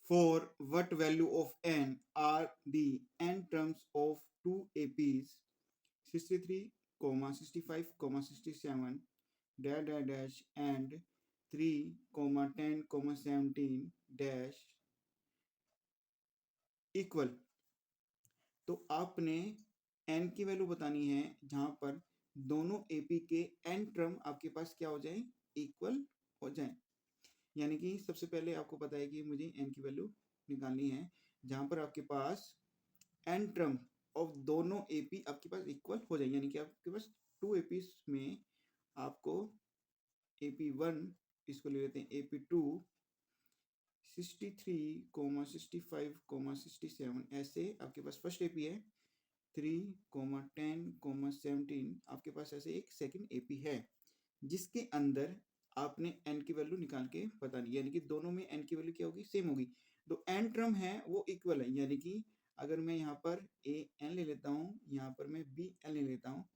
For what value of n are the n terms of two APs 63, 65, 67 dash dash dash and 3, 10, 17 dash equal. तो आपने n की value बतानी है जहां पर दोनों एपी के n टर्म आपके पास क्या हो जाए, इक्वल हो जाए। यानी कि सबसे पहले आपको पता है कि मुझे n की वैल्यू निकालनी है जहां पर आपके पास n टर्म ऑफ दोनों एपी आपके पास इक्वल हो जाए। यानी कि आपके पास टू एपी में आपको AP1 इसको ले लेते हैं AP2 63, 65, 67 ऐसे आपके पास फर्स्ट एपी है। 3, 10, 17 आपके पास ऐसे एक सेकंड एपी है जिसके अंदर आपने n की वैल्यू निकाल के बतानी। यानी कि दोनों में n की वैल्यू क्या होगी, सेम होगी। तो n टर्म है वो इक्वल है। यानी कि अगर मैं यहाँ पर an ले लेता हूँ, यहाँ पर मैं bn ले लेता हूँ,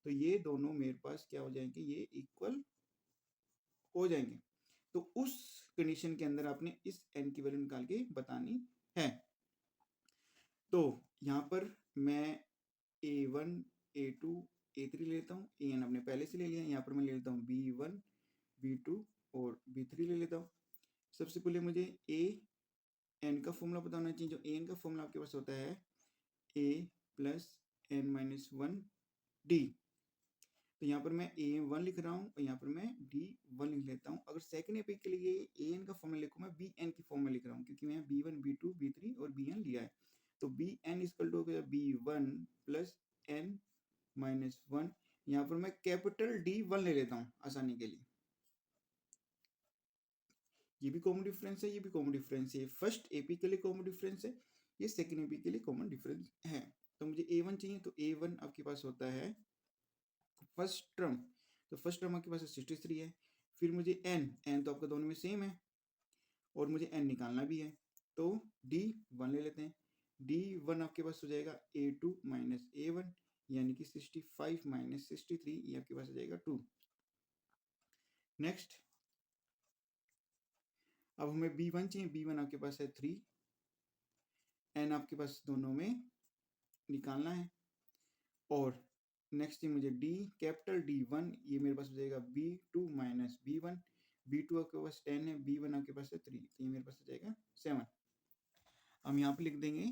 तो ये दोनों मेरे पास क्या हो जाएंगे, ये इक्वल हो जाएंगे। तो उस कंडीशन के अंदर आपने इस n की वैल्यू निकाल के बतानी है। तो यहाँ पर मैं A1, A2, A3 ले लेता हूँ। an आपने पहले से ले लिया। यहाँ पर मैं ले लेता हूँ B1, B2 और B3 ले लेता हूँ। सबसे पहले मुझे an का फॉर्मूला पता होना चाहिए। जो an का फॉर्मूला आपके पास होता है a प्लस n-1 d। तो यहाँ पर मैं an1 लिख रहा हूँ और यहाँ पर मैं d1 लिख लेता हूँ। अगर सेकंड एपी के लिए an का फॉर्मूला लिखूँ, मैं bn की फॉर्म में लिख रहा हूँ क्योंकि मैं b1, b2, b3 और bn लिया है। तो bn इक्वल टू हो गया b1 प्लस n-1। यहाँ पर मैं कैपिटल D1 ले लेता हूँ आसानी के लिए। ये भी कॉमन डिफरेंस है, ये भी कॉमन डिफरेंस है। फर्स्ट एपी के लिए कॉमन डिफरेंस है, ये सेकंड एपी के लिए कॉमन डिफरेंस है। तो मुझे A1 चाहिए, तो A1 आपके पास होता है फर्स्ट टर्म। तो फर्स्ट टर्म आपके पास 63 है। फिर मुझे n तो आपका दोनों में सेम है और मुझे n निकालना भी है। तो D1 ले लेते हैं। D1 आपके पास हो जाएगा A2 माइनस A1, यानी कि 65 माइनस 63, ये आपके पास हो जाएगा 2। नेक्स्ट अब हमें B1 चाहिए। B1 आपके पास है 3, n आपके पास दोनों में निकालना है। और नेक्स्ट मुझे कैपिटल D1, ये मेरे पास हो जाएगा B2 माइनस B1। B2 आपके पास 10 है, B1 आपके पास है 3, तो ये मेरे पास हो जाएगा 7। हम यहाँ पे लिख देंगे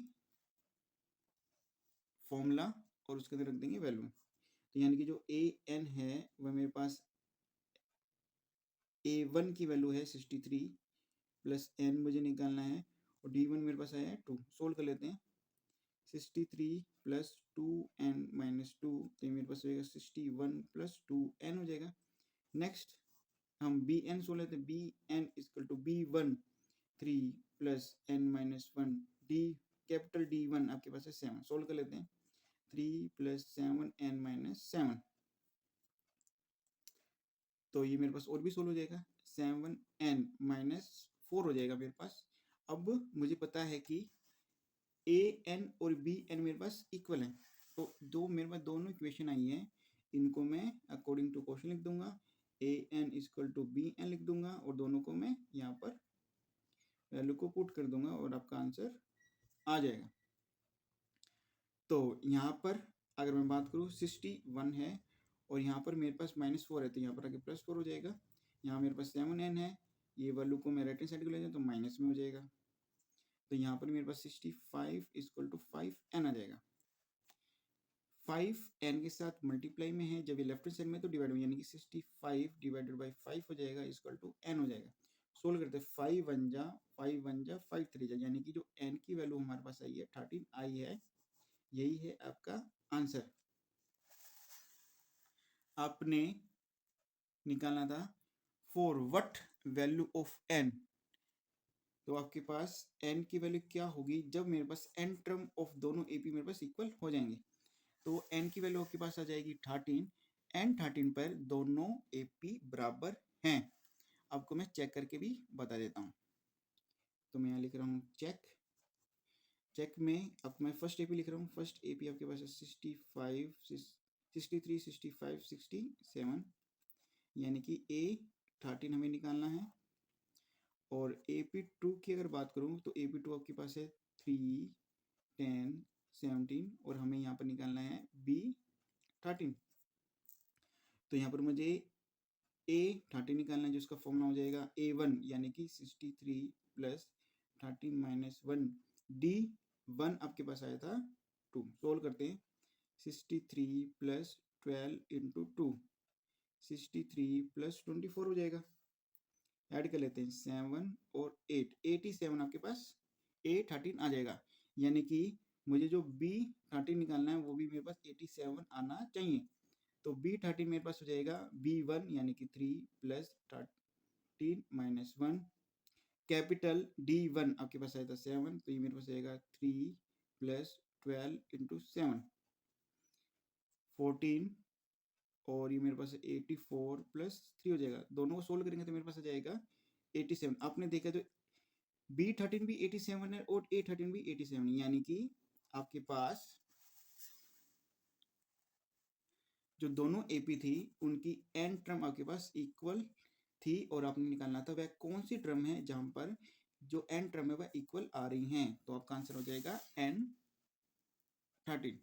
फॉर्मूला और उसके अंदर रख देंगे वैल्यू। तो यानी कि जो an है वह मेरे पास A1 की वैल्यू है 63 प्लस n मुझे निकालना है और D1 मेरे पास आया है 2। सोल्व कर लेते हैं। 63 प्लस 2n माइनस 2, तो ये मेरे पास हो जाएगा 61 प्लस 2n हो जाएगा। नेक्स्ट हम bn सोल्व लेते हैं। bn equal to b1 3 plus n minus 1 d capital D1 आपके पास है 7। सोल्व कर लेते हैं। 3 प्लस 7n माइनस 7, तो ये मेरे पास और भी सोल्व हो जाएगा। 7n माइनस 4 हो जाएगा मेरे पास। अब मुझे पता है कि an और bn मेरे पास इक्वल हैं। तो दो मेरे पास दोनों इक्वेशन आई हैं, इनको मैं अकॉर्डिंग टू क्वेश्चन लिख दूंगा। an इक्वल टू bn लिख दूंगा और दोनों को मैं यहाँ पर वैल्यू को पुट कर दूंगा और आपका आंसर आ जाएगा। तो यहाँ पर अगर मैं बात करूँ 61 है और यहाँ पर मेरे पास -4 है, तो यहाँ पर आगे +4 हो जाएगा। यहाँ मेरे पास 7n है, ये वैल्यू को मैं राइट हैंड साइड को ले जाऊँ तो माइनस में हो जाएगा। तो यहाँ पर मेरे पास 65 इक्वल टू 5n आ जाएगा। 5n के साथ मल्टीप्लाई में है, जब ये लेफ्ट हैंड साइड में तो डिवाइड में, यानी कि 65 डिवाइडेड बाई 5 हो जाएगा इक्वल टू n हो जाएगा। सोल्व करते हैं। 5 1 जा 5 1 जा 5 3 जा, यानी कि जो n की वैल्यू हमारे पास आई है 13 आई है। यही है आपका आंसर। आपने निकालना था for what value of n। तो आपके पास n की वैल्यू क्या होगी जब मेरे पास n टर्म ऑफ दोनों एपी मेरे पास इक्वल हो जाएंगे। तो n की वैल्यू आपके पास आ जाएगी 13। n 13 पर दोनों एपी बराबर हैं। आपको मैं चेक करके भी बता देता हूँ। तो मैं यहाँ लिख रहा हूँ चेक। चेक में अब मैं फर्स्ट एपी लिख रहा हूँ। फर्स्ट एपी आपके पास है 65 63 65 67, यानी कि A 13 हमें निकालना है और AP2 की अगर बात करूँ तो AP2 आपके पास है 3, 10, 17 और हमें यहाँ पर निकालना है B13। तो यहाँ पर मुझे A13 निकालना है, जिसका फॉर्मूला हो जाएगा A1 यानी कि 63 प्लस 13 माइनस 1 D1 आपके पास आया था 2। सोल्व करते हैं। 63 प्लस 12 इंटू 2 63 प्लस 24 हो जाएगा। ऐड कर लेते हैं 7 और 8 87 आपके पास A13 आ जाएगा। यानी कि मुझे जो B13 निकालना है वो भी मेरे पास 87 आना चाहिए। तो B13 मेरे पास हो जाएगा B1 यानी कि 3 प्लस 13 माइनस 1। कैपिटल D1 आपके पास आया था 7, तो ये मेरे पास आएगा 3 प्लस 12 इंटू 7 14 और ये मेरे पास 84 प्लस 3 हो जाएगा। दोनों को सोल्व करेंगे तो मेरे पास आ जाएगा 87। आपने देखा तो B13 भी 87 है और A13 भी 87, यानी कि आपके पास जो दोनों AP थी उनकी n टर्म आपके पास इक्वल थी और आपने निकालना था वह कौन सी टर्म है जहां पर जो n टर्म है वह इक्वल आ रही हैं। तो आपका आंसर हो जाएगा N13।